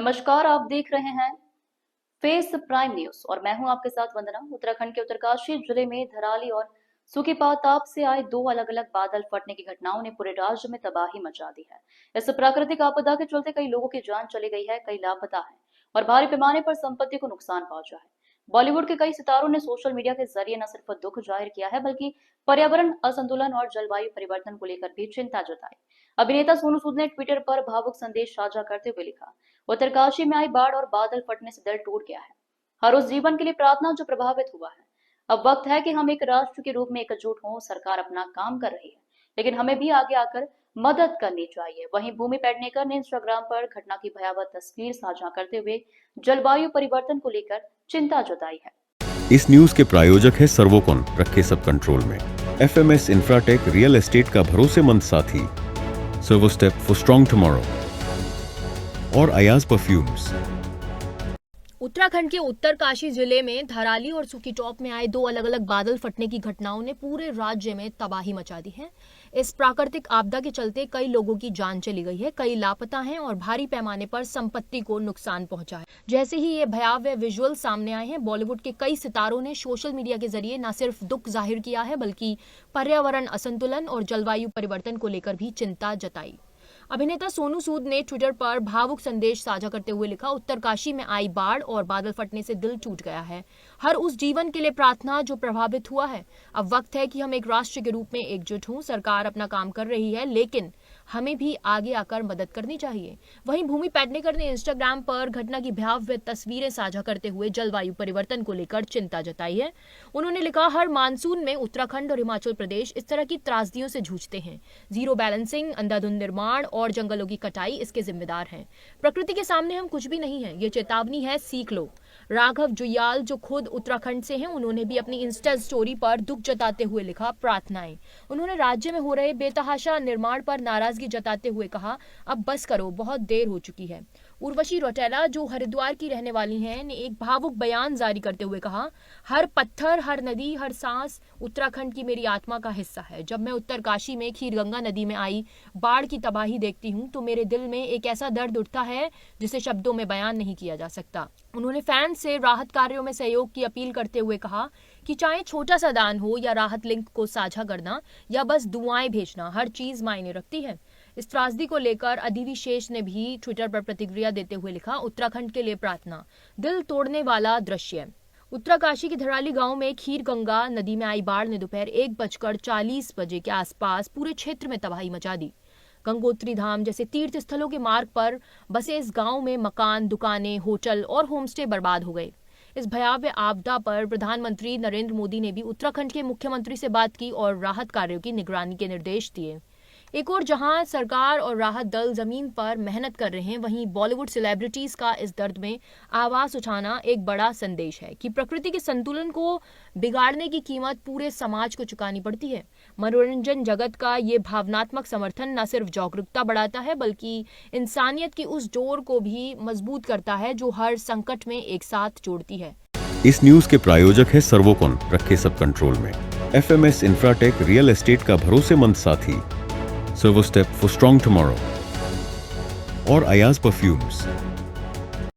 नमस्कार, आप देख रहे हैं फेस प्राइम न्यूज और मैं हूं आपके साथ वंदना। उत्तराखंड के उत्तरकाशी जिले में धराली और सुखीपात ताप से आए दो अलग अलग बादल फटने की घटनाओं ने पूरे राज्य में तबाही मचा दी है। इस प्राकृतिक आपदा के चलते कई लोगों की जान चली गई है, कई लापता है और भारी पैमाने पर संपत्ति को नुकसान पहुंचा है। बॉलीवुड के कई सितारों ने सोशल मीडिया के जरिए न सिर्फ दुख जाहिर किया है बल्कि पर्यावरण असंतुलन और जलवायु परिवर्तन को लेकर भी चिंता जताई। अभिनेता सोनू सूद ने ट्विटर पर भावुक संदेश साझा करते हुए लिखा, उत्तरकाशी में आई बाढ़ और बादल फटने से दिल टूट गया है। हर उस जीवन के लिए प्रार्थना जो प्रभावित हुआ है। अब वक्त है कि हम एक राष्ट्र के रूप में एकजुट हों। सरकार अपना काम कर रही है, लेकिन हमें भी आगे आकर मदद करनी चाहिए। वहीं भूमि पेडनेकर ने इंस्टाग्राम पर घटना की भयावह तस्वीर साझा करते हुए जलवायु परिवर्तन को लेकर चिंता जताई है। इस न्यूज के प्रायोजक है सर्वोकॉन, रखे सब कंट्रोल में। FMS इंफ्राटेक, रियल एस्टेट का भरोसेमंद साथी। सर्वोस्टेप फॉर स्ट्रॉन्ग टुमारो और अयाज परफ्यूम्स। उत्तराखंड के उत्तरकाशी जिले में धराली और सुखीटॉप में आए दो अलग अलग बादल फटने की घटनाओं ने पूरे राज्य में तबाही मचा दी है। इस प्राकृतिक आपदा के चलते कई लोगों की जान चली गई है, कई लापता हैं और भारी पैमाने पर संपत्ति को नुकसान पहुंचा है। जैसे ही ये भयावह विजुअल सामने आए हैं, बॉलीवुड के कई सितारों ने सोशल मीडिया के जरिए न सिर्फ दुख जाहिर किया है बल्कि पर्यावरण असंतुलन और जलवायु परिवर्तन को लेकर भी चिंता जताई। अभिनेता सोनू सूद ने ट्विटर पर भावुक संदेश साझा करते हुए लिखा, उत्तरकाशी में आई बाढ़ और बादल फटने से दिल टूट गया है। हर उस जीवन के लिए प्रार्थना जो प्रभावित हुआ है। अब वक्त है कि हम एक राष्ट्र के रूप में एकजुट हों। सरकार अपना काम कर रही है, लेकिन हमें भी आगे आकर मदद करनी चाहिए। वहीं भूमि पेडनेकर ने इंस्टाग्राम पर घटना की भयावह तस्वीरें साझा करते हुए जलवायु परिवर्तन को लेकर चिंता जताई है। उन्होंने लिखा, हर मानसून में उत्तराखंड और हिमाचल प्रदेश इस तरह की त्रासदियों से जूझते हैं। जीरो बैलेंसिंग, अंधाधुंध निर्माण और जंगलों की कटाई इसके जिम्मेदार हैं। प्रकृति के सामने हम कुछ भी नहीं है। ये चेतावनी है, सीख लो। राघव जुयाल जो खुद उत्तराखंड से हैं, उन्होंने भी अपनी इंस्टा स्टोरी पर दुख जताते हुए लिखा, प्रार्थनाएं। उन्होंने राज्य में हो रहे बेतहाशा निर्माण पर नाराजगी जताते हुए कहा, अब बस करो, बहुत देर हो चुकी है। उर्वशी रौटेला जो हरिद्वार की रहने वाली हैं, ने एक भावुक बयान जारी करते हुए कहा, हर पत्थर, हर नदी, हर सांस उत्तराखंड की मेरी आत्मा का हिस्सा है। जब मैं उत्तरकाशी में खीरगंगा नदी में आई बाढ़ की तबाही देखती हूँ तो मेरे दिल में एक ऐसा दर्द उठता है जिसे शब्दों में बयान नहीं किया जा सकता। उन्होंने फैंस से राहत कार्यों में सहयोग की अपील करते हुए कहा कि चाहे छोटा सा दान हो या राहत लिंक को साझा करना या बस दुआएं भेजना, हर चीज मायने रखती है। इस त्रासदी को लेकर अदिति शेष ने भी ट्विटर पर प्रतिक्रिया देते हुए लिखा, उत्तराखंड के लिए प्रार्थना, दिल तोड़ने वाला दृश्य। उत्तरकाशी के धराली गांव में खीरगंगा नदी में आई बाढ़ ने दोपहर 1:40 बजे के आसपास पूरे क्षेत्र में तबाही मचा दी। गंगोत्री धाम जैसे तीर्थ स्थलों के मार्ग पर बसे इस गांव में मकान, दुकानें, होटल और होमस्टे बर्बाद हो गए। इस भयावह आपदा पर प्रधानमंत्री नरेंद्र मोदी ने भी उत्तराखंड के मुख्यमंत्री से बात की और राहत कार्यों की निगरानी के निर्देश दिए। एक और जहां सरकार और राहत दल जमीन पर मेहनत कर रहे हैं, वहीं बॉलीवुड सेलिब्रिटीज का इस दर्द में आवाज उठाना एक बड़ा संदेश है कि प्रकृति के संतुलन को बिगाड़ने की कीमत पूरे समाज को चुकानी पड़ती है। मनोरंजन जगत का ये भावनात्मक समर्थन न सिर्फ जागरूकता बढ़ाता है बल्कि इंसानियत की उस डोर को भी मजबूत करता है जो हर संकट में एक साथ जोड़ती है। इस न्यूज के प्रायोजक है सर्वोकॉन, रखे सब कंट्रोल में। FMS इंफ्राटेक, रियल एस्टेट का भरोसेमंद साथी। सर्वोस्टेप फॉर स्ट्रॉन्ग टुमारो और अयाज परफ्यूम्स।